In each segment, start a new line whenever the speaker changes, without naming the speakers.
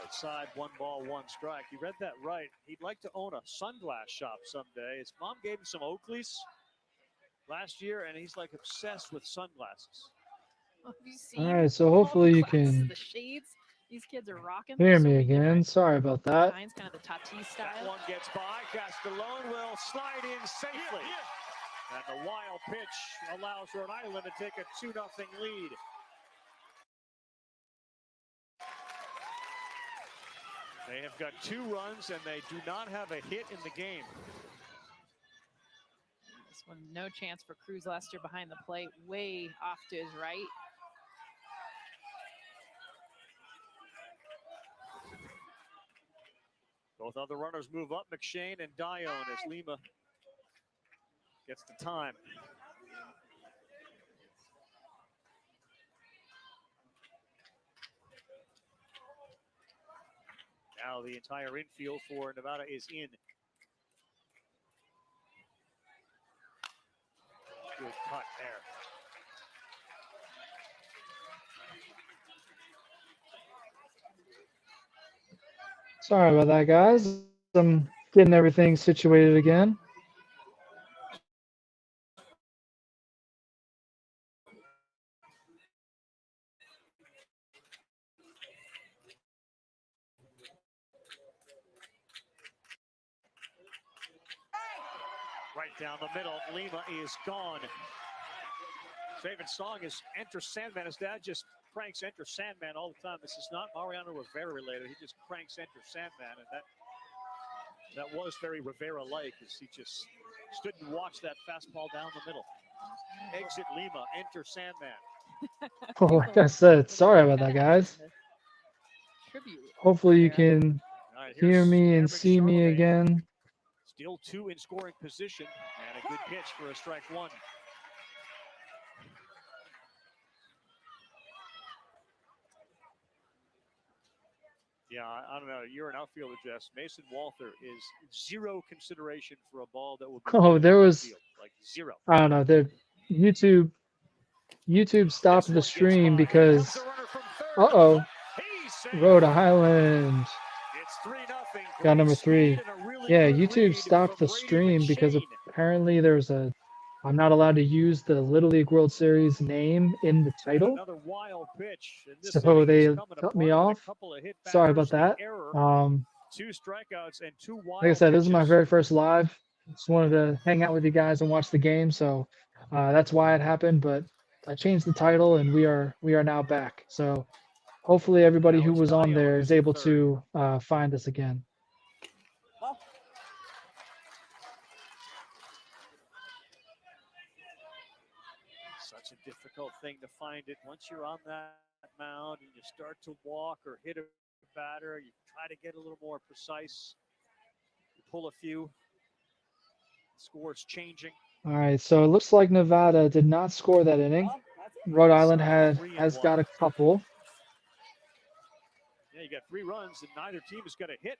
Outside, 1-1 You read that right. He'd like to own a sunglass shop someday. His mom gave him some Oakleys last year, and he's like obsessed with sunglasses.
Have you seen
All right, so hopefully you can
the shades these kids are rocking?
hear
So
me
many
again. Sorry about that.
kinds, kind of the Tatis style.
That one gets by. Castellone will slide in safely. And the wild pitch allows Rhode Island to take a 2-0 lead. They have got 2 runs, and they do not have a hit in the game.
This one, no chance for Cruz Lester behind the plate, way off to his right.
Both other runners move up, McShane and Dione, as Lima gets the time. Now the entire infield for Nevada is in. Good cut there.
Sorry about that, guys. I'm getting everything situated again.
Right down the middle, Lima is gone. His favorite song is Enter Sandman. His dad just cranks Enter Sandman all the time. This is not Mariano Rivera related. He just cranks Enter Sandman, and that was very Rivera-like, as he just stood and watched that fastball down the middle. Exit Lima, enter Sandman.
Oh, like I said, sorry about that, guys. Hopefully you can hear me and see me again.
Still 2 in scoring position, and a good pitch for a strike 1. Yeah, I don't know. You're an outfielder, Jess. Mason Walther is 0 consideration for a ball that will be.
Oh, there was
like 0.
I don't know. YouTube stopped the stream because Rhode Island got number 3. Yeah, YouTube stopped the stream because apparently there's I'm not allowed to use the Little League World Series name in the title. So they cut me off. Sorry about that.
2 strikeouts and 2 wild
like I said, this is my
pitches.
very first live. Just wanted to hang out with you guys and watch the game, so that's why it happened. But I changed the title, and we are now back. So hopefully everybody who was on there is able to find us again.
Such a difficult thing to find it once you're on that mound and you start to walk or hit a batter. You try to get a little more precise. You pull a few. Scores changing.
All right, so it looks like Nevada did not score that inning. Rhode Island has got a couple.
Yeah, you got 3 runs, and neither team has got a hit.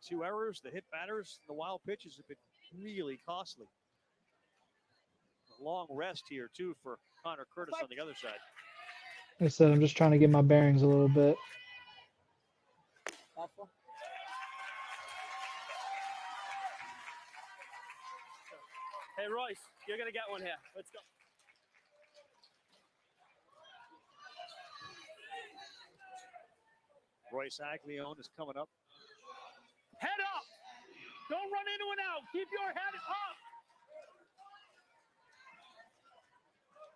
2 errors. The hit batters, the wild pitches have been really costly. A long rest here, too, for Connor Curtis on the other side.
Like I said, I'm just trying to get my bearings a little bit.
Hey, Royce, you're going to get one here. Let's go.
Royce Aglione is coming up.
Head up. Don't run into and out. Keep your head up.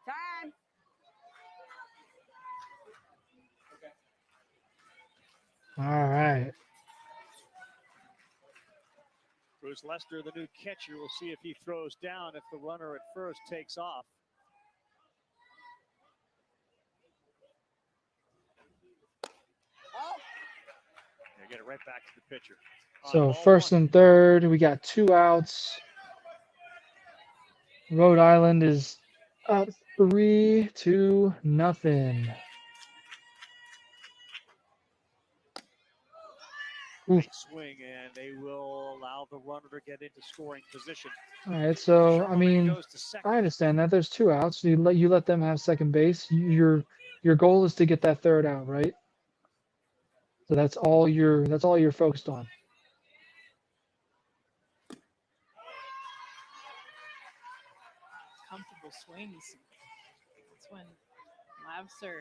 Time.
All right.
Bruce Lester, the new catcher, will see if he throws down if the runner at first takes off. They get it right back to the pitcher.
So first and third, we got 2 outs. Rhode Island is up 3-0.
Big swing, and they will allow the runner to get into scoring position.
All right, so I mean, I understand that there's 2 outs. You let them have second base. Your goal is to get that 3rd out, right? So that's all you're focused on.
Comfortable swings. That's when Lavser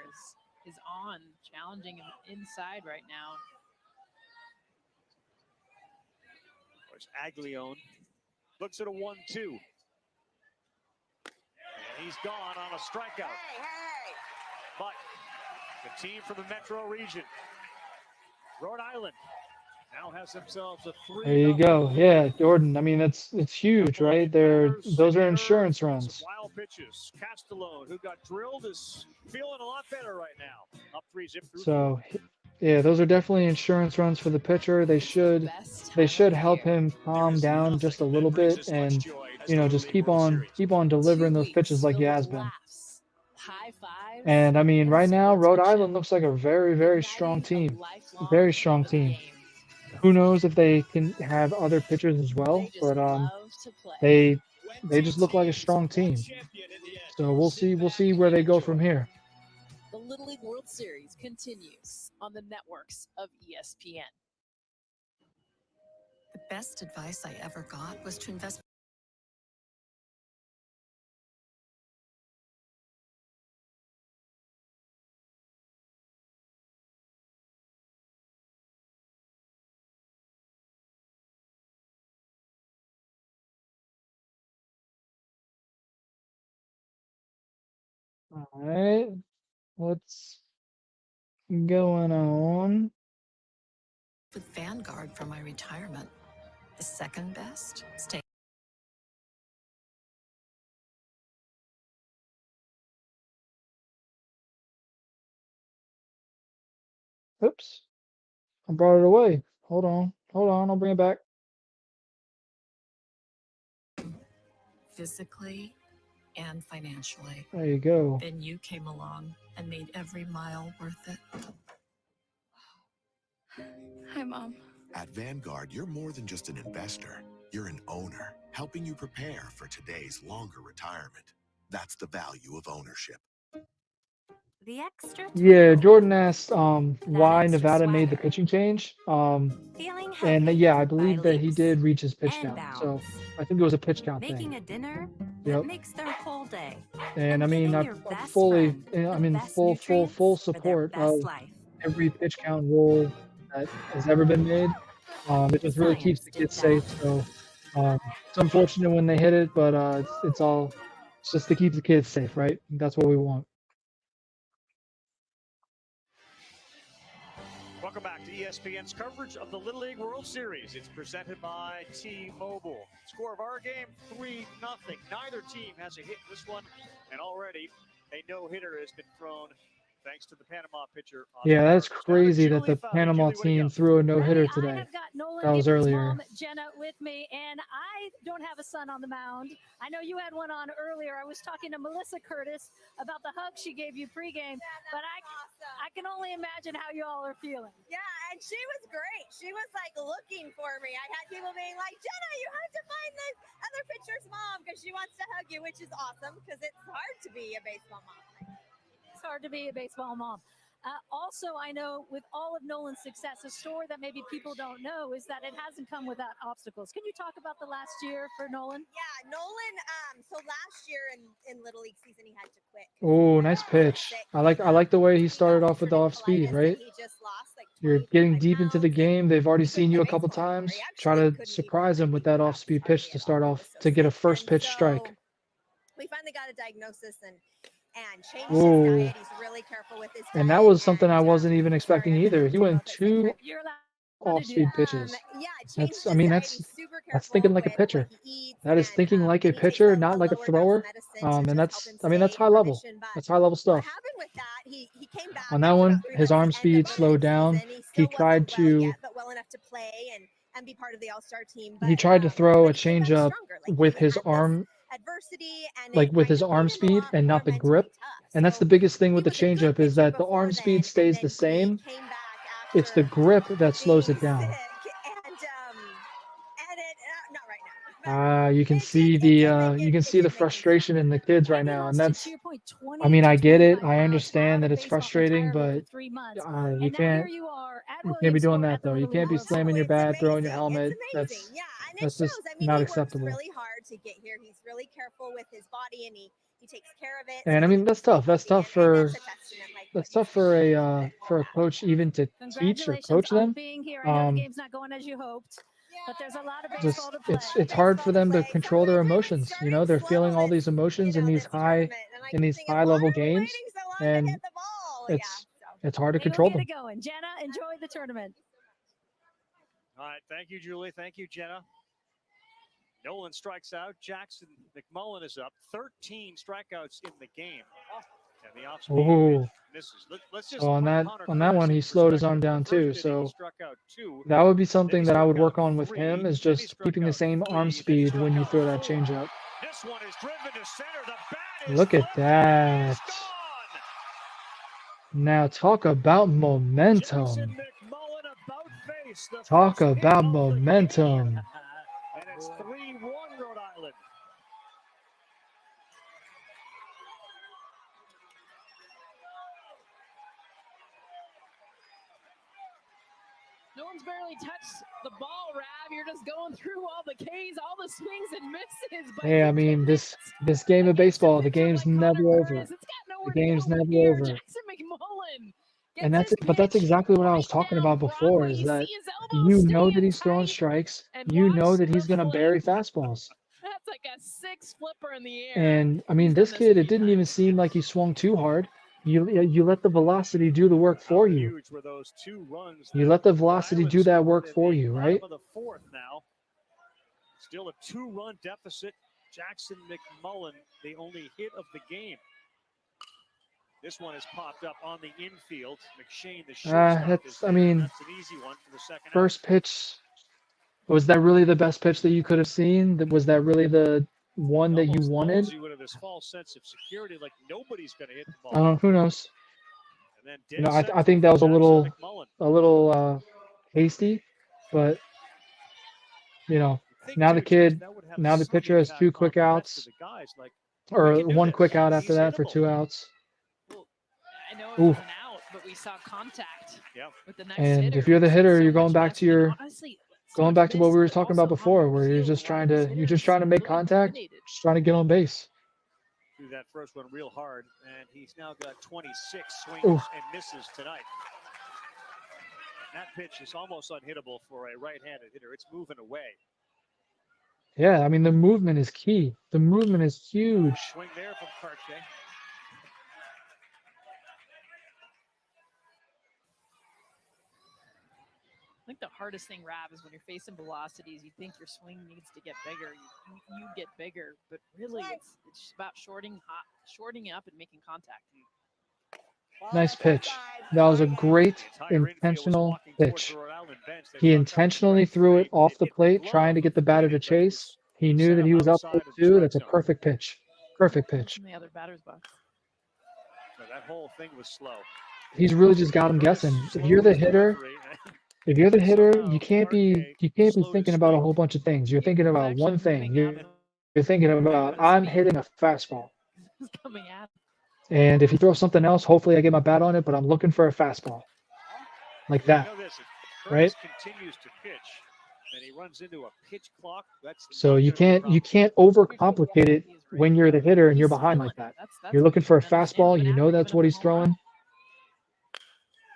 is on, challenging him inside right now.
There's Aglione. Looks at a 1-2. And he's gone on a strikeout.
Hey.
But the team from the Metro region, Rhode Island, now has themselves a 3-0.
There you go. Yeah, Jordan. I mean, it's huge, right? Those are insurance runs.
Wild pitches. Castellone, who got drilled, is feeling a lot better right now. Up 3-zip through.
So, yeah, those are definitely insurance runs for the pitcher. They should help him calm down just a little bit, and just keep on delivering those pitches like he has been. And I mean, right now, Rhode Island looks like a very, very strong team. Very strong team. Who knows if they can have other pitchers as well, but they just look like a strong team. So we'll see where they go from here.
The Little League World Series continues on the networks of ESPN.
The best advice I ever got was to invest.
All right, what's going on?
With Vanguard for my retirement. The second best state.
Oops, I brought it away. Hold on, I'll bring it back.
Physically and financially.
There you go.
Then you came along and made every mile worth it.
Hi, Mom.
At Vanguard, you're more than just an investor. You're an owner, helping you prepare for today's longer retirement. That's the value of ownership.
The extra
Yeah, Jordan asked why Nevada made the pitching change. And yeah, I believe that he did reach his pitch count. So I think it was a pitch count
making
thing.
a dinner
Yep.
that makes their whole day.
And I mean,
giving your
I'm
best
fully,
friend
I
the
mean,
best
full
nutrients for their
support
best
of
life.
every pitch count rule that has ever been made. It just really keeps the kids safe. So it's unfortunate when they hit it, but it's just to keep the kids safe, right? That's what we want.
Welcome back to ESPN's coverage of the Little League World Series. It's presented by T-Mobile. Score of our game, 3-0. Neither team has a hit in this one, and already a no-hitter has been thrown thanks to the Panama pitcher.
Yeah, that's crazy that the Panama team threw a no-hitter today.
I have got Nolan
That was
Gibbons'
earlier.
mom, Jenna, with me, and I don't have a son on the mound. I know you had one on earlier. I was talking to Melissa Curtis about the hug she gave you pregame, but I can only imagine how you all are feeling.
Yeah, and she was great. She was like looking for me. I had people being like, Jenna, you have to find this other pitcher's mom because she wants to hug you, which is awesome because it's hard to be a baseball mom.
It's hard to be a baseball mom. Also, I know with all of Nolan's success, a story that maybe people don't know is that it hasn't come without obstacles. Can you talk about the last year for Nolan?
Yeah, Nolan. So last year in Little League season, he had to quit.
Oh, nice pitch. I like the way he started off with the off speed, right?
He just lost like
You're getting deep into the game. They've already seen you a couple times. Try to surprise them with that off speed pitch to start off to get a first pitch strike.
We finally got a diagnosis and changed
Ooh.
his diet. He's really careful with his diet.
And that was something I wasn't even expecting either. He went 2
You're allowed
off speed pitches.
Yeah,
That's thinking like a pitcher. That is thinking like a pitcher, not like a thrower. And that's high level. That's high level stuff. On that one, his arm speed slowed down. He tried to throw a changeup with his arm, like with his arm speed and not the grip. And that's the biggest thing with the changeup is that the arm speed stays the same. It's the grip that slows it down. You can see the frustration in the kids right now, and that's. I mean, I get it. I understand that it's frustrating, but you can't. You
will
can't be doing
explore
that
at the
though. You
Little League
can't be
World
slamming your
Series.
bat, throwing your
It's
helmet.
amazing. Yeah, and it
That's
shows.
just
I mean,
not
he
acceptable.
works really hard to get here. He's really careful with his body, and he takes care of it.
And I
so that he
mean,
can
that's
stay
tough. That's
healthy,
tough
and
for
that's a testament, like
that's
what you
tough
said.
for a coach even to teach or
Congratulations
coach
on
them.
being here. I know the game's not going as you hoped, but there's a lot of baseball
Just
to play.
it's hard for them to
Play.
control their
Sometimes we even
emotions. You know,
started
they're
slow
feeling all
this,
these emotions in these
this tournament, and I keep thinking, why
level
are we
games,
waiting so long to
and
hit the ball?
it's
So.
it's hard to
They will
control
get
them.
it going. Jenna, enjoy the tournament.
All right, thank you, Julie. Thank you, Jenna. Nolan strikes out. Jackson McMullen is up. 13 strikeouts in the game. And the off-speed
Ooh.
misses. Let's just
So on
put
that
Connor
on that
Curtis
one,
in
he slowed his arm
perspective.
down
The first
too.
inning, he
So
struck out 2.
that would be
Then
something
he
that I
struck
would work
out
on with
3.
him is
Then he
just
struck
keeping the
out
same
3.
arm
Then he
speed
struck
when you
out
throw that
4.
changeup.
This one is driven to center. The bat is
Look at
flipped and
that.
is gone.
Now talk about
Jackson
momentum.
McMullen about face. The
Talk
first hit
about
of the game.
momentum.
And it's 3-1 Rhode Island.
No one's barely touched the ball, Rav. You're just going through all the Ks, all the swings and misses. But
Hey, I mean this game of baseball, the game's never over.
It's got
The
nowhere
game's
to go
never
but here.
over.
Jackson McMullen
And
gets his
but that's
pitch
exactly what I was
right
talking
down
about before,
Broadway.
is
You
that
see his elbow
you know that
stand
he's throwing
tight
strikes.
and
You know
watch
that he's
the
gonna
flip.
bury fastballs.
That's like a 6 flipper in the air.
And I mean,
He's done
this
this
kid,
a
it
few
didn't even
times.
seem like he swung too hard. You let the velocity do the work for you.
Huge were those 2 runs.
You let the
Rhode
velocity
Island
do that
scored
work
in
for
the
you,
bottom
right?
of the 4th now. Still a 2-run deficit. Jackson McMullen, the only hit of the game. This one has popped up on the infield. McShane, the shortstop, is
I
there.
mean,
That's an easy one for the second out.
first pitch, was that really the best pitch that you could have seen? Was that really the one that you
Almost
wanted?
lulls you into this false sense of security, like nobody's going to hit the ball.
Who knows?
And then
You know,
dead
I think that was
Jackson McMullen.
a little hasty, but you know, now the pitcher has 2 quick outs, or 1 quick out after that for 2 outs.
Well, I know it was an out, but we saw contact with the next
And
hitter.
if you're the hitter,
So
you're going
much
back
less.
to your
And honestly, so
going
much
back to what we were
missed, but
talking about
also on
before,
the
where you're
field,
just
a lot
trying
of
to
these
you're just
hitters
trying to make
really
contact,
dominated.
just trying to get on base.
Threw that first one real hard, and he's now got 26 swings
Ooh.
and misses tonight. That pitch is almost unhittable for a right-handed hitter. It's moving away.
Yeah, I mean the movement is key. The movement is huge.
Swing there from Cartier.
I think the hardest thing, Rav, is when you're facing velocities, you think your swing needs to get bigger. You get bigger, but really it's just about shorting up and making contact.
Nice pitch. That was a great intentional pitch. He intentionally threw it off the plate, trying to get the batter to chase. He knew that he was up 0-2. That's a perfect pitch. Perfect pitch.
In the other batter's box.
So that whole thing was slow.
He's really just got him guessing. If you're the hitter, you can't be thinking about a whole bunch of things. You're thinking about one thing. You're thinking about, I'm hitting a fastball.
Coming at him.
And if he throws something else, hopefully I get my bat on it, but I'm looking for a fastball. Like that. Right?
Continues to pitch, and he runs into a pitch clock.
So you can't overcomplicate it when you're the hitter and you're behind like that. You're looking for a fastball, you know that's what he's throwing.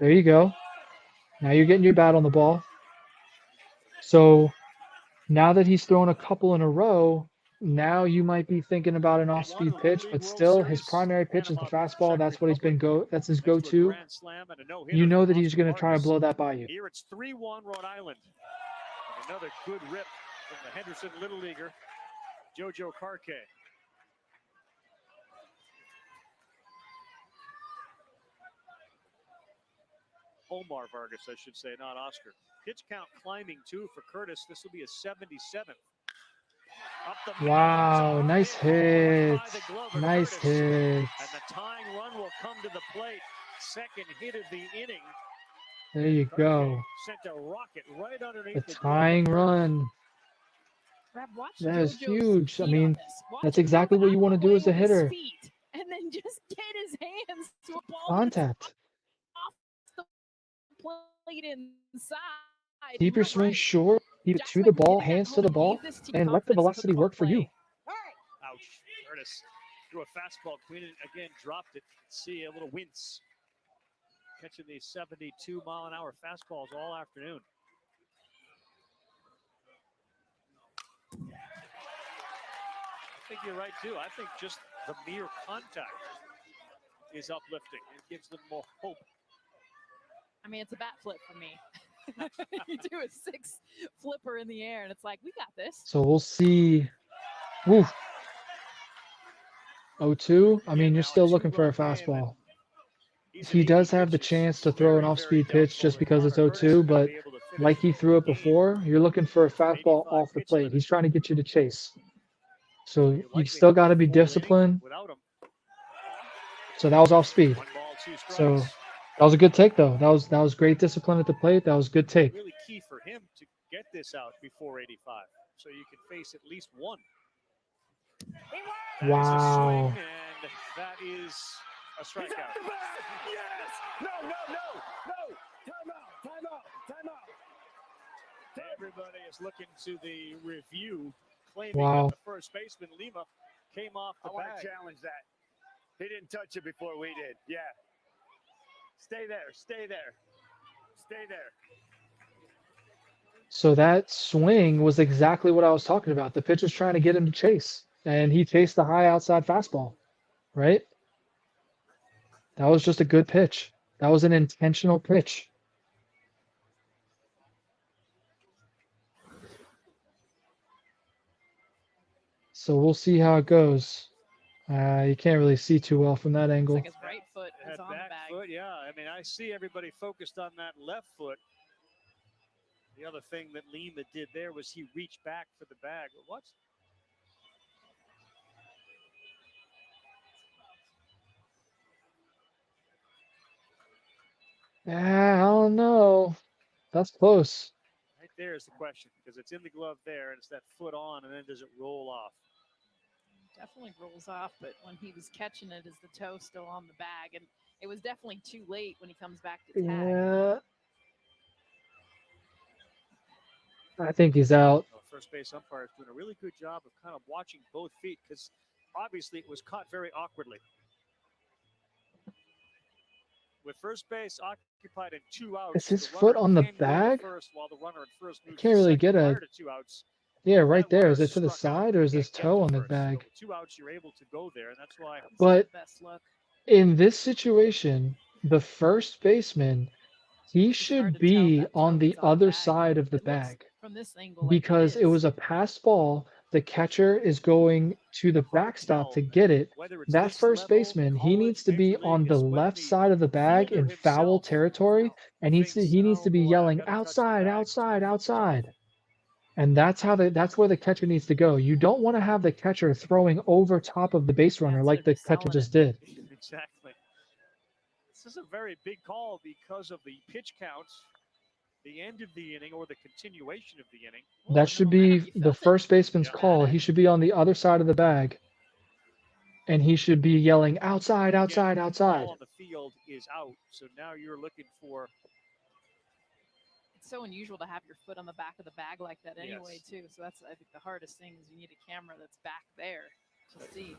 There you go. Now you're getting your bat on the ball. So now that he's thrown a couple in a row, now you might be thinking about an off-speed pitch, but still his primary pitch is the fastball. That's what that's his go-to. You know that he's going to try to blow that by you.
Here it's 3-1 Rhode Island. And another good rip from the Henderson Little Leaguer, Jojo Carque. Omar Vargas, I should say, not Oscar. Pitch count climbing too for Curtis. This will be a 77th.
Wow, nice hit. Nice hit.
And the tying run will come to the plate. Second hit of the inning.
There you go.
Sent a rocket right underneath
the tying run. That is huge. I mean, that's exactly what you want to do as a hitter.
And then just get his hands to a ball
Contact.
off the played inside.
Keep your
You're
swing
right.
short, keep it
Jack
to the
Swing
ball,
did it at
hands to the
home,
ball,
gave this team
and let the
confidence to
velocity
call
work for you.
play.
Ouch. Curtis threw a fastball. Queen again dropped it. See a little wince. Catching these 72-mile-an-hour fastballs all afternoon. I think you're right, too. I think just the mere contact is uplifting. It gives them more hope.
I mean, it's a bat flip for me. You do a 6 flipper in the air, and it's like, we got this.
So we'll see. Woof. 0-2. I mean, you're still looking for a fastball. He does have the chance to throw an off-speed pitch just because it's 0-2, but like he threw it before, you're looking for a fastball off the plate. He's trying to get you to chase. So you still got to be disciplined. So that was off speed. So that was a good take, though. That was great discipline at the plate. That was a good take.
Really key for him to get this out before 85, so you can face at least one. That is a swing, and that is a strikeout.
Yes! No! Timeout!
Everybody is looking to the review, claiming
Wow.
that the first baseman, Lima, came off the
I want
bag.
to challenge that. He didn't touch it before we did. Yeah. Stay there.
So that swing was exactly what I was talking about. The pitcher's trying to get him to chase, and he chased the high outside fastball, right? That was just a good pitch. That was an intentional pitch. So we'll see how it goes. You can't really see too well from that angle.
Looks like his right foot is on the
back
bag.
foot, yeah. I mean, I see everybody focused on that left foot. The other thing that Lima did there was he reached back for the bag. What?
I don't know. That's close.
Right there is the question, because it's in the glove there, and it's that foot on, and then does it roll off?
Definitely rolls off, but when he was catching it, is the toe still on the bag? And it was definitely too late when he comes back to tag.
Yeah. I think he's out.
First base umpire is doing a really good job of kind of watching both feet, because obviously it was caught very awkwardly. With first base occupied in 2 outs,
Is his foot on the bag? I can't really get a. Yeah, right there. Is it to the side or is his toe on the bag?
So 2 outs, you're able to go there, and that's why.
But in this situation, the first baseman, he should be on the other side of the bag because it was a pass ball. The catcher is going to the backstop to get it. That first baseman, he needs to be on the left side of the bag in foul territory, and he needs to be yelling outside, outside, outside. And that's where the catcher needs to go. You don't want to have the catcher throwing over top of the base runner like the catcher just did.
Exactly. This is a very big call because of the pitch counts, the end of the inning, or the continuation of the inning.
That should be the first baseman's call. He should be on the other side of the bag, and he should be yelling outside, outside, outside.
The ball on the field is out, so now you're looking for.
It's so unusual to have your foot on the back of the bag like that anyway, too. So that's, I think, the hardest thing is you need a camera that's back there to see.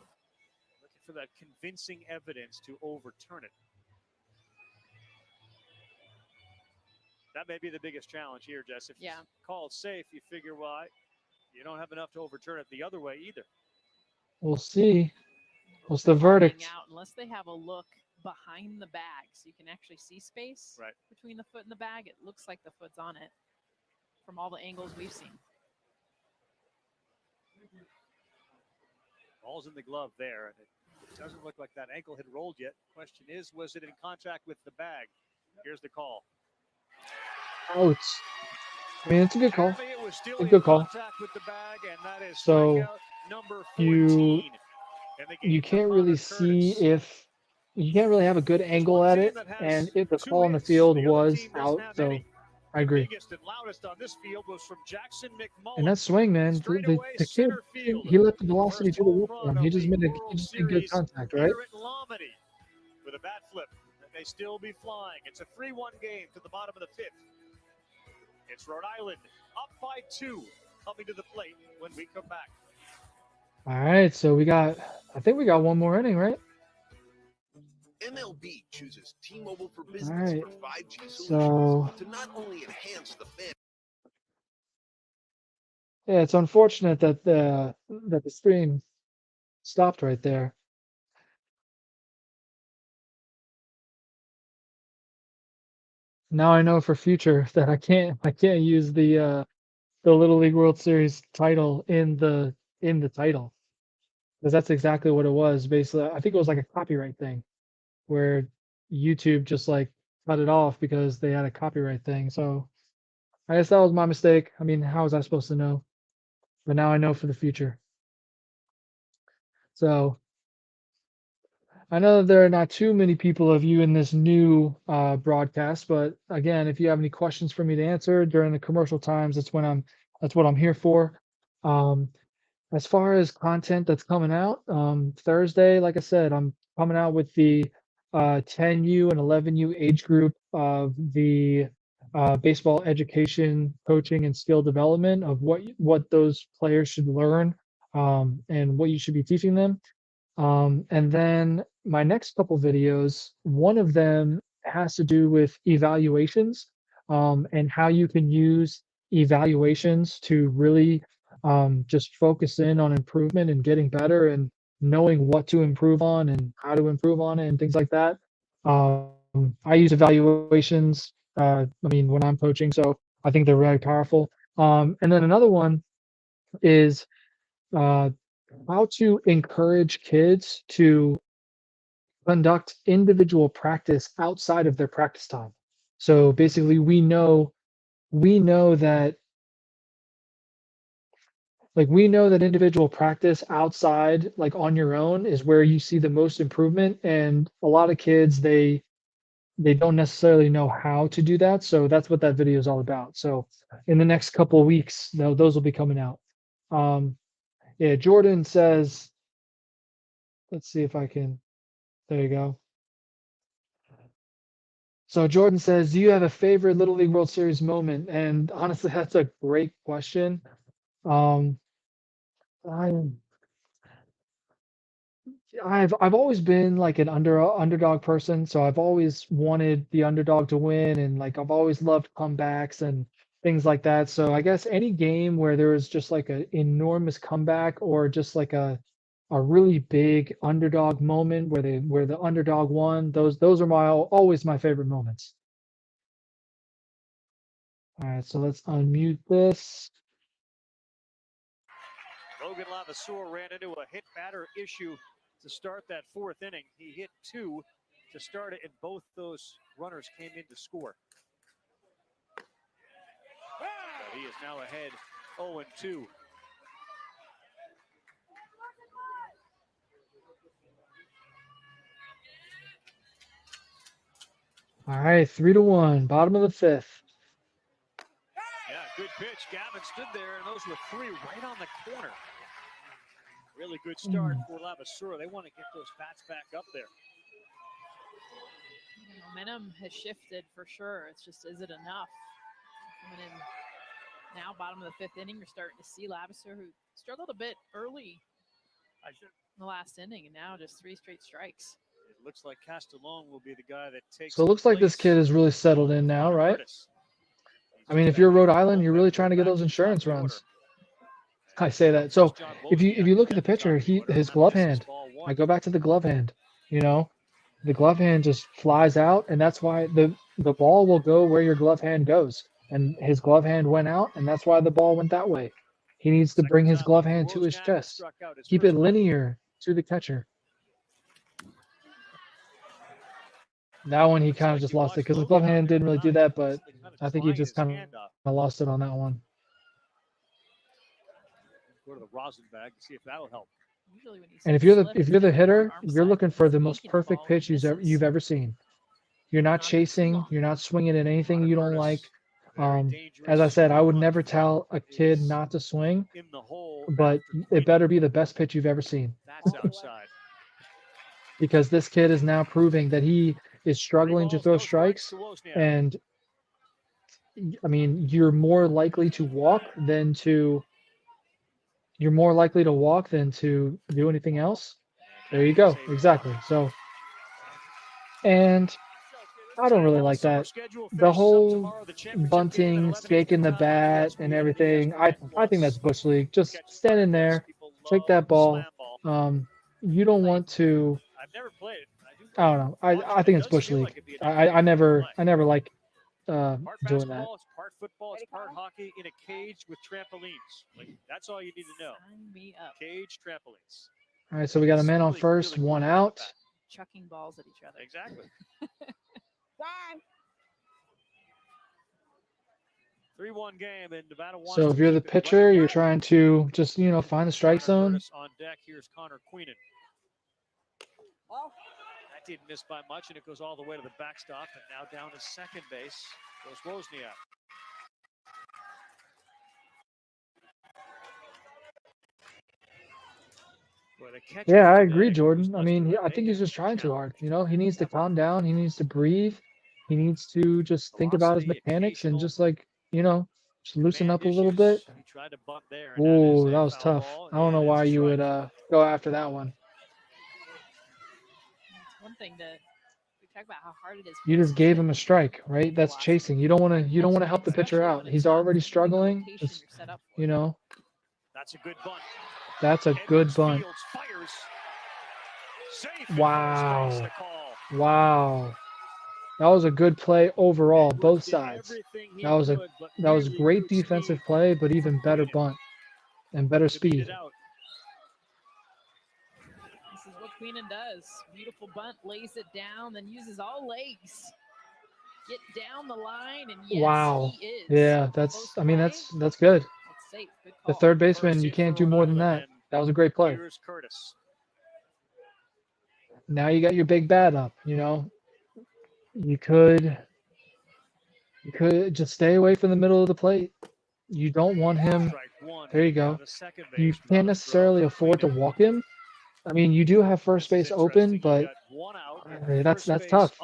Looking for that convincing evidence to overturn it. That may be the biggest challenge here, Jess. If you call it safe, you figure, well, you don't have enough to overturn it the other way either.
We'll see. What's the verdict?
Out unless they have a look behind the bag so you can actually see space between the foot and the bag. It looks like the foot's on it from all the angles we've seen.
Ball's in the glove there, and it doesn't look like that ankle had rolled yet. Question is, was it in contact with the bag? Here's the call.
Out. I mean, it's a good call. A good call. So you can't really see if you can't really have a good angle at it, and if the call in the field was out, so I agree. And that swing, man, the kid, he let the velocity do the work for him. He just made good contact, right?
With a bat flip. they still be flying. It's a 3-1 game to the bottom of the 5th. It's Rhode Island up by 2, coming to the plate when we come back.
All right, so I think we got one more inning, right?
MLB chooses T-Mobile for
All
Business
right,
for 5G solutions
so
to not only enhance the fan.
yeah, it's unfortunate that the stream stopped right there. Now I know for future that I can't use the Little League World Series title in the title, because that's exactly what it was. Basically, I think it was like a copyright thing where YouTube just like cut it off because they had a copyright thing. So I guess that was my mistake. I mean, how was I supposed to know? But now I know for the future. So I know that there are not too many people of you in this new broadcast, but again, if you have any questions for me to answer during the commercial times, that's what I'm here for. Um, as far as content that's coming out, Thursday, like I said, I'm coming out with the 10U and 11U age group of the baseball education, coaching, and skill development of what those players should learn, and what you should be teaching them. And then my next couple videos, one of them has to do with evaluations, and how you can use evaluations to really just focus in on improvement and getting better and knowing what to improve on and how to improve on it and things like that. I use evaluations, I mean, when I'm coaching, so I think they're very powerful. And then another one is uh, how to encourage kids to conduct individual practice outside of their practice time. So basically, we know that individual practice outside, like on your own, is where you see the most improvement. And a lot of kids, they don't necessarily know how to do that. So that's what that video is all about. So in the next couple of weeks, those will be coming out. Yeah, Jordan says, let's see if I can. There you go. So Jordan says, "Do you have a favorite Little League World Series moment?" And honestly, that's a great question. Um, I, I've always been like an underdog person, so I've always wanted the underdog to win, and like I've always loved comebacks and things like that. So I guess any game where there was just like an enormous comeback or just like a really big underdog moment where the underdog won, those are always my favorite moments. All right, so let's unmute this.
Logan Lavaseur ran into a hit batter issue to start that 4th inning. He hit 2 to start it, and both those runners came in to score. So he is now ahead 0-2.
All right, 3-1, bottom of the 5th.
Yeah, good pitch. Gavin stood there, and those were 3 right on the corner. Really good start for Lavaseur. They want to get those bats back up there.
Momentum has shifted for sure. It's just, is it enough? Coming in now, bottom of the 5th inning, you're starting to see Lavaseur, who struggled a bit early in the last inning, and now just 3 straight strikes.
It looks like Castellone will be the guy that takes.
So it looks like this kid is really settled in now, right? I mean, if you're Rhode Island, you're really trying to get those insurance runs. I say that. So if you look at the pitcher, his glove hand. I go back to the glove hand. You know, the glove hand just flies out, and that's why the ball will go where your glove hand goes. And his glove hand went out, and that's why the ball went that way. He needs to bring his glove hand to his chest. Keep it linear to the catcher. That one he kind of just lost it because his glove hand didn't really do that, but I think he just kind of lost it on that one.
Go to the rosin bag and see if that'll help.
And if you're the hitter, you're looking for the most perfect pitch you've ever seen. You're not chasing, you're not swinging at anything you don't like. As I said, I would never tell a kid not to swing, but it better be the best pitch you've ever seen.
That's outside.
Because this kid is now proving that he is struggling to throw strikes, and I mean, you're more likely to walk than to do anything else. There you go. Exactly. So, and I don't really like that. The whole bunting, staking the bat, and everything. I think that's bush league. Just stand in there, take that ball. You don't want to.
I've never played it.
I don't know. I think it's bush league. I never like
Part
doing that.
basketball, it's part football, it's part hockey in a cage with trampolines. Like that's all you need to know.
Sign me up.
Cage trampolines.
All right, so we got a man on first, one out.
Chucking balls at each other.
Exactly.
Time.
3-1 game, and Nevada wants
So if you're the pitcher, you're trying to just find the strike zone.
On deck, here's Connor Queenan.
Oh.
That didn't miss by much, and it goes all the way to the backstop, and now down to second base goes Wozniak.
Yeah, I agree, Jordan. I mean, I think he's just trying too hard. He needs to calm down. He needs to breathe. He needs to just think about his mechanics and just just loosen up a little bit. Oh, that was tough. I don't know why you would go after that one.
It's one thing to talk about how hard it is.
You just gave him a strike, right? That's chasing. You don't want to help the pitcher out. He's already struggling. Just,
That's a good bunt.
That's a good bunt. Wow. Wow. That was a good play overall, both sides. That was great defensive play, but even better bunt and better speed.
This is what Queenan does. Beautiful bunt, lays it down, then uses all legs. Get down the line, and yes,
wow.
he is.
Yeah, that's good.
That's safe. Good
The
call.
third baseman, you can't do more than that. That was a great play.
Here's Curtis.
Now you got your big bat up, You could just stay away from the middle of the plate. You don't want him. There you go. You can't necessarily afford to walk him. I mean, you do have first base open, but that's tough.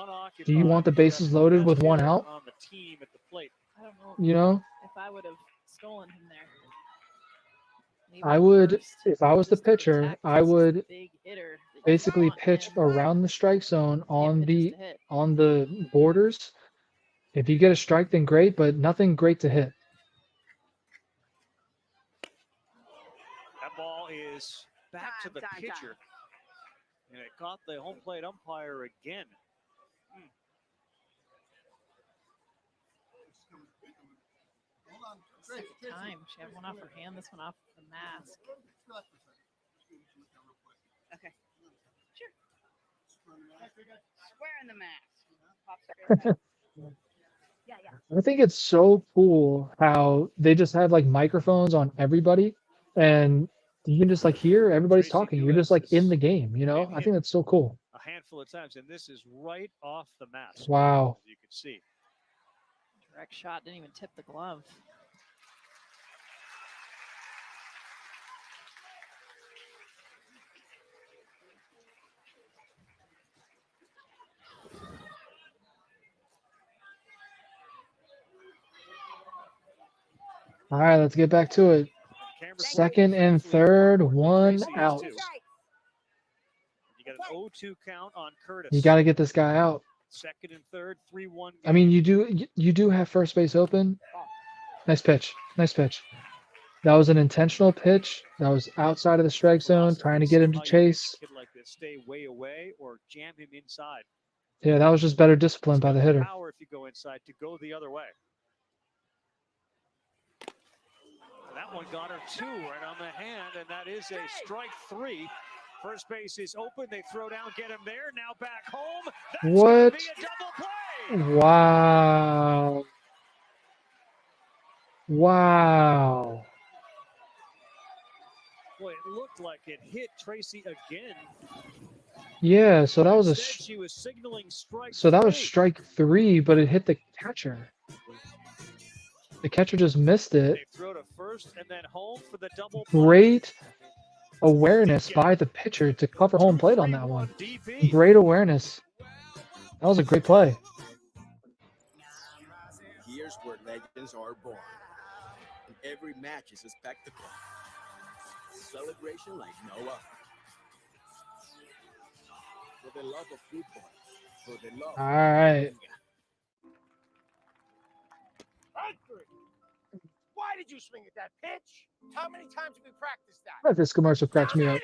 Do you want the bases loaded with one out?
I don't
You know,
if I would have stolen him there. Maybe
I would,
first,
if I was the
just to
pitcher,
attack
I
this
would
big hitter that you
basically
want,
pitch
and
around the strike zone
get
on
pitches
the
to hit.
borders. If you get a strike, then great, but nothing great to hit.
That ball is back to the pitcher. And it caught the home plate umpire again.
Second time. She had one off her hand, this one off the mask.
Okay. Sure. Square in the mask. Yeah.
I think it's so cool how they just have like microphones on everybody, and you can just like hear everybody's talking. You're just like in the game, I think that's so cool.
A handful of times, and this is right off the mask.
Wow.
As you can see.
Direct shot, didn't even tip the glove.
All right, let's get back to it. Second and third, one out.
You got an 0-2 count on Curtis.
You got to get this guy out.
Second and third, 3-1.
I mean, you do have first base open. Nice pitch. Nice pitch. That was an intentional pitch. That was outside of the strike zone, trying to get him to chase.
Like this, stay way away or jam him inside.
Yeah, that was just better discipline by the hitter.
Power if you go inside to go the other way. That one got her two right on the hand, and that is a strike three. First base is open. They throw down, get him there. Now back home. That's
What?
Be a double play.
Wow. Wow.
Boy, it looked like it hit Tracy again.
Yeah, so that was
Instead, she was signaling strike
so that was
three.
strike three, but it hit the catcher. The catcher just missed it.
They throw to first and then home for the double play.
Great awareness by the pitcher to cover home plate on that one. Great awareness. That was a great play.
Here's where legends are born. And every match is a spectacle. Celebration like no other. For the love of football. For the love
All right.
Why did you swing at that pitch? How many times have we practiced that?
This commercial cracks me up.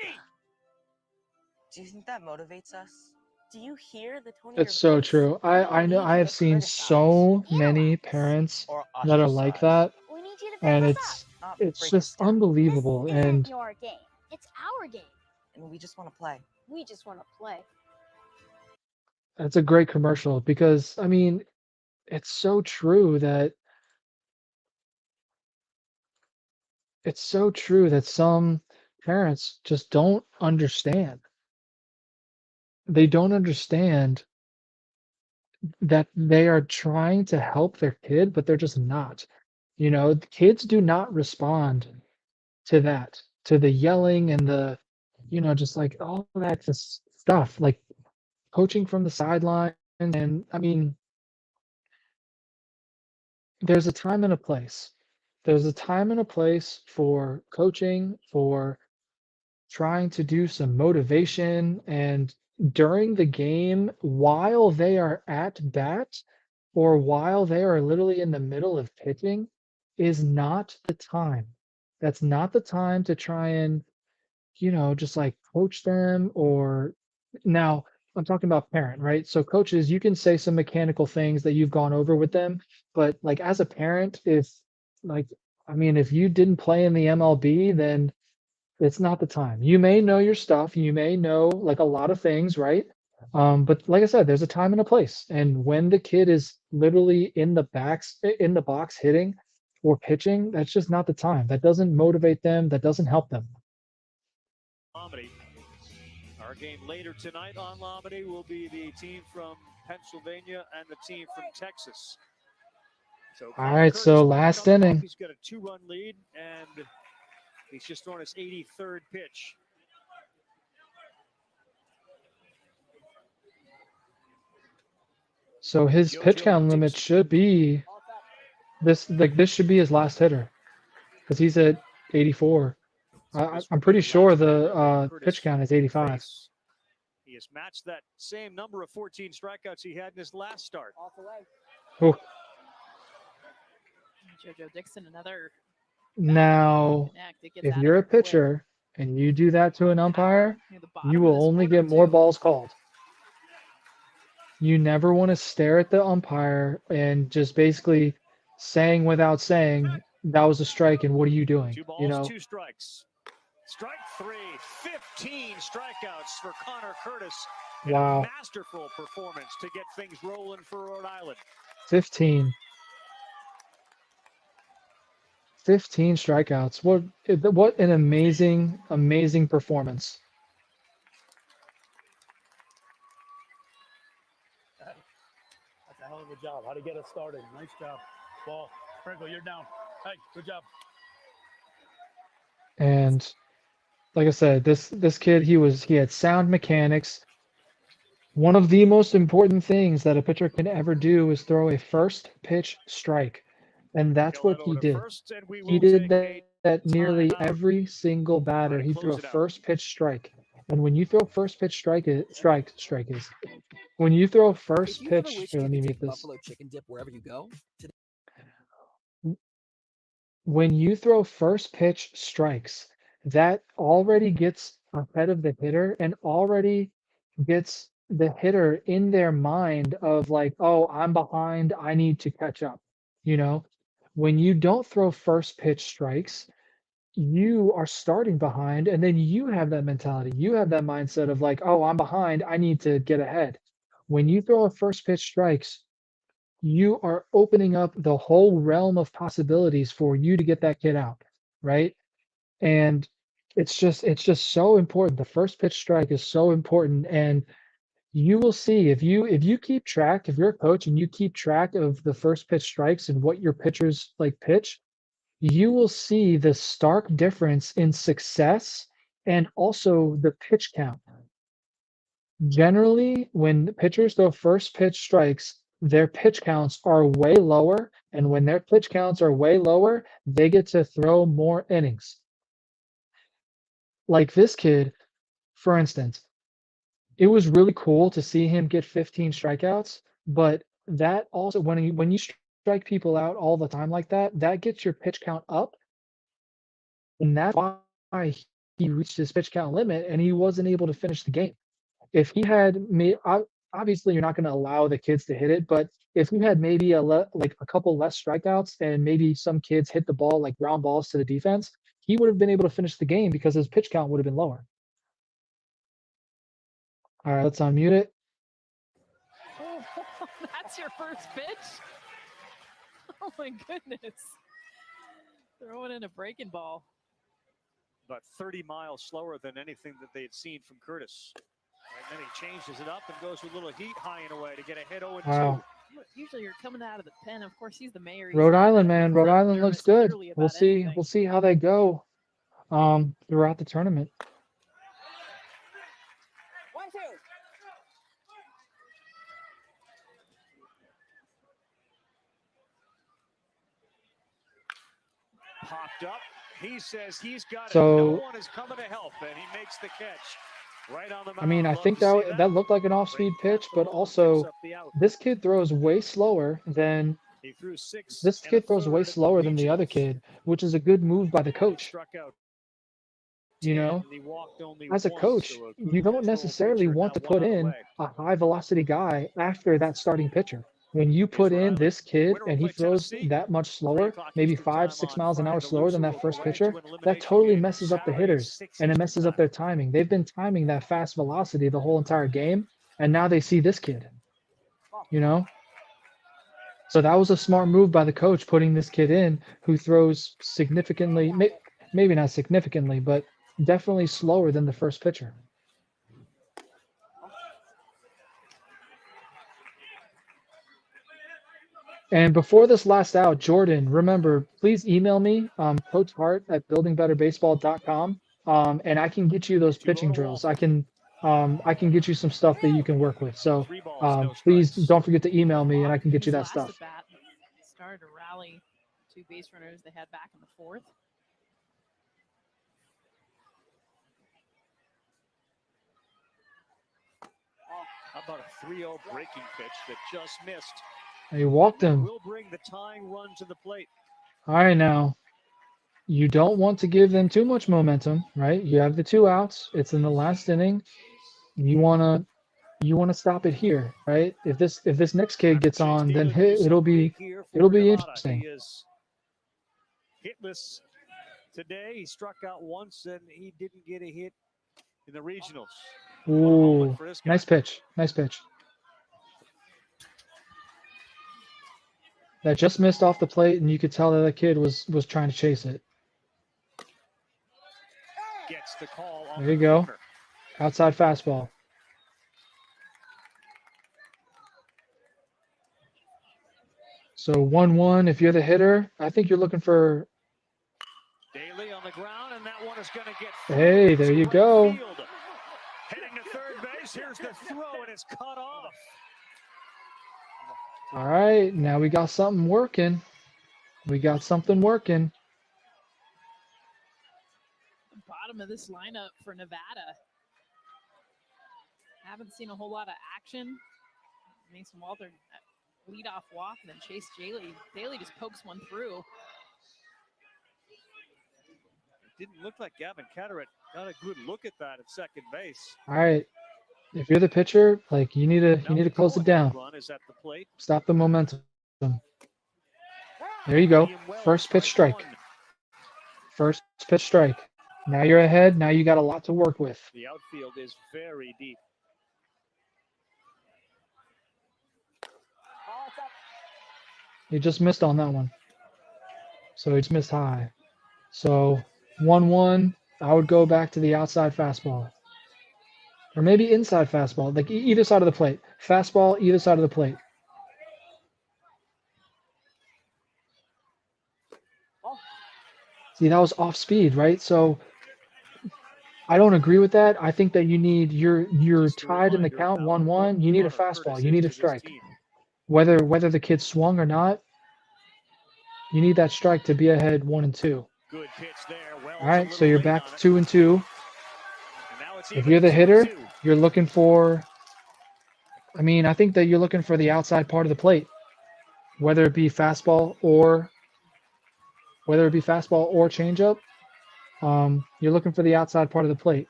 Do you think that motivates us? Do you hear the tone of
It's
your
so
voice?
true. I know I have seen so many parents that are like that,
We need you to
and
back us up.
it's just unbelievable.
This
And
isn't your game. It's our game.
And we just want to play.
We just want to play.
it's a great commercial because I mean, it's so true that some parents just don't understand. They don't understand that they are trying to help their kid, but they're just not. You know, the kids do not respond to that, to the yelling and the, just like all of that just stuff, like coaching from the sideline. And I mean, there's a time and a place. There's a time and a place for coaching, for trying to do some motivation and during the game while they are at bat or while they are literally in the middle of pitching is not the time. That's not the time to try and, just like coach them or now I'm talking about parent, right? So coaches, you can say some mechanical things that you've gone over with them, but like as a parent, like, if you didn't play in the MLB, then it's not the time. You may know your stuff, you may know like a lot of things, right? But like I said, there's a time and a place. And when the kid is literally in the box hitting or pitching, that's just not the time. That doesn't motivate them, that doesn't help them.
Our game later tonight on Lomedy will be the team from Pennsylvania and the team from Texas. So
All right, so last inning.
He's got a 2-run lead, and he's just thrown his 83rd pitch.
So his pitch count limit should be this. Like this should be his last hitter, because he's at 84. I'm pretty sure the pitch count is 85.
He has matched that same number of 14 strikeouts he had in his last start.
Oh.
JoJo Dixon, another.
Now, if you're a pitcher and you do that to an umpire, you will only get more balls called. You never want to stare at the umpire and just basically saying without saying, that was a strike and what are you doing?
2 balls, 2 strikes. Strike 3, 15 strikeouts for Connor Curtis.
Wow.
A masterful performance to get things rolling for Rhode Island.
15 strikeouts. What an amazing performance.
That's a hell of a job. How to get us started. Nice job. Ball. Sprinkle, you're down. Hey, good job.
And like I said, this kid, he had sound mechanics. One of the most important things that a pitcher can ever do is throw a first pitch strike. And that's what he did. He did that nearly every single batter. He threw a first pitch strike. And when you throw first pitch strike is. When you throw first pitch, here, let me make this.
Buffalo chicken dip wherever you go.
When you throw first pitch strikes, that already gets ahead of the hitter and already gets the hitter in their mind of like, oh, I'm behind, I need to catch up. When you don't throw first pitch strikes, you are starting behind, and then you have that mentality. You have that mindset of like, oh, I'm behind, I need to get ahead. When you throw a first pitch strikes, you are opening up the whole realm of possibilities for you to get that kid out, right? And it's just so important. The first pitch strike is so important, and you will see if you keep track, if you're a coach and you keep track of the first pitch strikes and what your pitchers like pitch, you will see the stark difference in success and also the pitch count. Generally, when pitchers throw first pitch strikes, their pitch counts are way lower, and when their pitch counts are way lower, they get to throw more innings. Like this kid, for instance, it was really cool to see him get 15 strikeouts, but that also when you strike people out all the time like that, that gets your pitch count up, and that's why he reached his pitch count limit and he wasn't able to finish the game. If he had made, obviously you're not going to allow the kids to hit it, but if you had maybe like a couple less strikeouts and maybe some kids hit the ball like ground balls to the defense, he would have been able to finish the game because his pitch count would have been lower. All right, let's unmute it.
Oh, that's your first pitch? Oh my goodness. Throwing in a breaking ball.
About 30 miles slower than anything that they had seen from Curtis. And then he changes it up and goes with a little heat high and away to get a hit 0-2.
Wow.
Usually you're coming out of the pen. Of course, he's the mayor.
Rhode Island, man. Rhode Island looks good. We'll see.
Anything.
We'll see how they go throughout the tournament.
1-2.
Popped up. He says he's got
So,
it. No one is coming to help, and he makes the catch. Right on the mound.
I mean, I
Love
think
to see
that looked like an off-speed pitch, but also this kid throws way slower than
He threw 6
this
and a
kid throws way
third at
slower than the other
regionals.
kid, which is a good move by the coach.
Struck out
You
10,
know,
and he walked only
as a
once,
coach,
so a
you
good
don't
control
necessarily
pitcher,
want
now
to put
1 on the
in
way.
a high velocity guy after that starting pitcher. When you put in this kid
Winner will
and he
play
throws
Tennessee.
that much
3
slower,
o'clock
maybe
Eastern
5-6
time on
miles an
Friday.
hour
The
slower than
loser
that
will
first
go
pitcher,
into an
that
elimination
totally
game
messes up the
Saturday at
hitters
6
and it
Eastern
messes
time.
up their timing. They've been timing that fast velocity the whole entire game, and now they see this kid, you know? So that was a smart move by the coach, putting this kid in who throws significantly, maybe not significantly, but definitely slower than the first pitcher. And before this last out, Jordan, remember, please email me, Coach Hart at buildingbetterbaseball.com, and I can get you those pitching drills. I can get you some stuff that you can work with. So
3 balls, no
please
strikes.
don't forget to email me, and I can get you
His
that
last
stuff.
at bat started to rally 2 base runners they had back in the 4th.
How about a 3-0 breaking pitch that just missed?
He walked him.
Will bring the tying run to the plate.
All right, now you don't want to give them too much momentum, right? You have the 2 outs. It's in the last inning. You wanna stop it here, right? If this next kid gets on, then it'll be interesting.
He is hitless today. He struck out once, and he didn't get a hit in the regionals.
Ooh, nice pitch. Nice pitch. That just missed off the plate, and you could tell that the kid was trying to chase it.
Gets the call on
There you
the
go.
corner.
Outside fastball. So 1-1. If you're the hitter, I think you're looking for.
Daly on the ground, and that one is going to get.
Hey, there you go.
Field. Heading to third base. Here's the throw, and it's cut off.
All right, now we got something working. We got something working.
The bottom of this lineup for Nevada. Haven't seen a whole lot of action. Mason Walter leadoff walk, and then Chase Daly. Daly just pokes one through.
It didn't look like Gavin Catterett got a good look at that at second base.
All right, if you're the pitcher, like you need to close it down.
Run is at the plate.
Stop the momentum. There you go. First pitch strike. First pitch strike. Now you're ahead. Now you got a lot to work with.
The outfield is very deep.
He just missed on that one. So he just missed high. So 1-1, I would go back to the outside fastball. Or maybe inside fastball, like either side of the plate. Fastball, either side of the plate. See, that was off speed, right? So I don't agree with that. I think that you're tied in the count 1-1. You need a fastball. You need a strike. Whether the kid swung or not, you need that strike to be ahead 1-2.
Good pitch there.
All right, so you're back to 2-2. If you're the hitter, you're looking for. I mean, I think that you're looking for the outside part of the plate, whether it be fastball or changeup. You're looking for the outside part of the plate.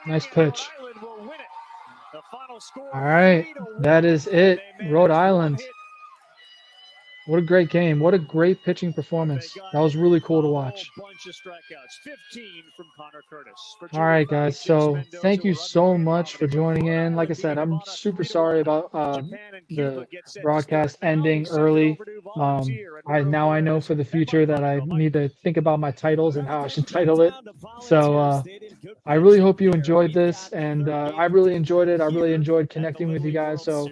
Nice pitch. All right, that is it. Rhode Island. What a great game. What a great pitching performance. That was really cool to watch.
Bunch of strikeouts. 15 from Connor Curtis.
All right, guys. So thank you so much for joining in. Like I said, I'm super sorry about the broadcast ending early. I know for the future that I need to think about my titles and how I should title it. So I really hope you enjoyed this, and I really enjoyed it. I really enjoyed connecting with you guys. So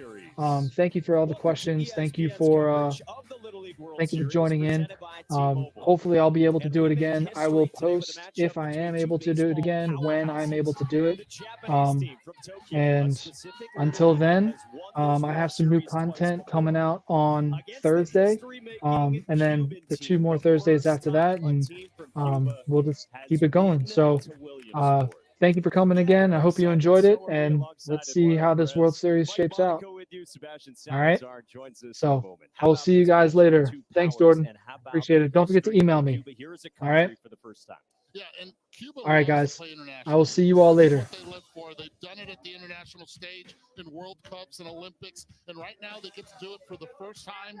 thank you for all the questions. Thank you for joining in. Hopefully I'll be able to do it again. I will post if I am able to do it again when I'm able to do it. And until then, I have some new content coming out on Thursday, and then the 2 more Thursdays after that, and we'll just keep it going. So thank you for coming again. I hope you enjoyed it, and let's see how this World Series shapes out. All right. So I will see you guys later. Thanks, Jordan. Appreciate it. Don't forget to email me. All right. All right, guys. I will see you all later.
They've done it at the international stage in World Cups and Olympics, and right now they get to do it for the first time